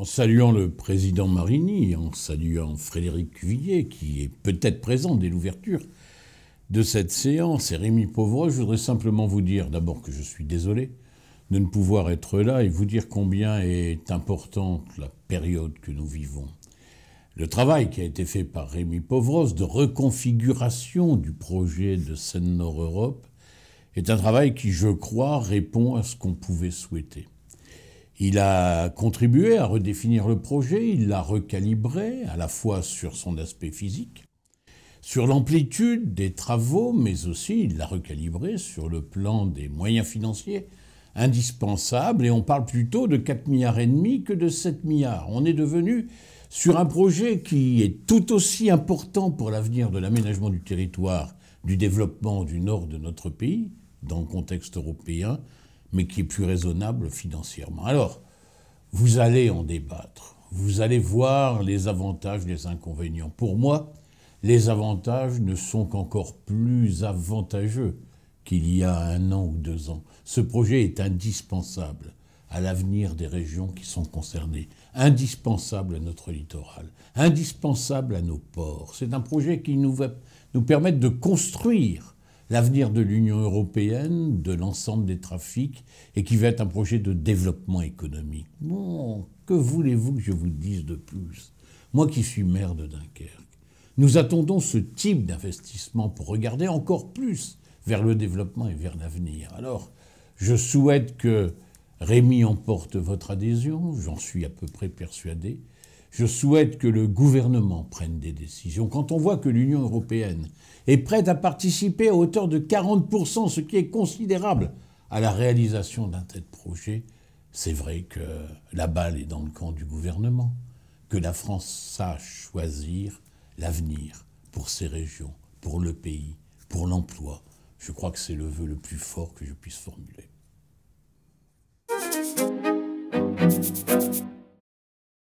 saluant le président Marini, en saluant Frédéric Cuvillier, qui est peut-être présent dès l'ouverture de cette séance, et Rémi Pauvroche, je voudrais simplement vous dire d'abord que je suis désolé de ne pouvoir être là et vous dire combien est importante la période que nous vivons. Le travail qui a été fait par Rémi Pauvroche de reconfiguration du projet de Seine-Nord Europe est un travail qui, je crois, répond à ce qu'on pouvait souhaiter. Il a contribué à redéfinir le projet, il l'a recalibré, à la fois sur son aspect physique, sur l'amplitude des travaux, mais aussi il l'a recalibré sur le plan des moyens financiers indispensables, et on parle plutôt de 4,5 milliards que de 7 milliards. On est devenu sur un projet qui est tout aussi important pour l'avenir de l'aménagement du territoire, du développement du nord de notre pays, dans le contexte européen, mais qui est plus raisonnable financièrement. Alors, vous allez en débattre, vous allez voir les avantages, les inconvénients. Pour moi, les avantages ne sont qu'encore plus avantageux qu'il y a 1 an ou 2 ans. Ce projet est indispensable à l'avenir des régions qui sont concernées, indispensable à notre littoral, indispensable à nos ports. C'est un projet qui va nous permettre de construire l'avenir de l'Union européenne, de l'ensemble des trafics, et qui va être un projet de développement économique. Bon, que voulez-vous que je vous dise de plus? Moi qui suis maire de Dunkerque, nous attendons ce type d'investissement pour regarder encore plus vers le développement et vers l'avenir. Alors, je souhaite que Rémi emporte votre adhésion, j'en suis à peu près persuadé. Je souhaite que le gouvernement prenne des décisions. Quand on voit que l'Union européenne est prête à participer à hauteur de 40%, ce qui est considérable, à la réalisation d'un tel projet, c'est vrai que la balle est dans le camp du gouvernement, que la France sache choisir l'avenir pour ses régions, pour le pays, pour l'emploi. Je crois que c'est le vœu le plus fort que je puisse formuler.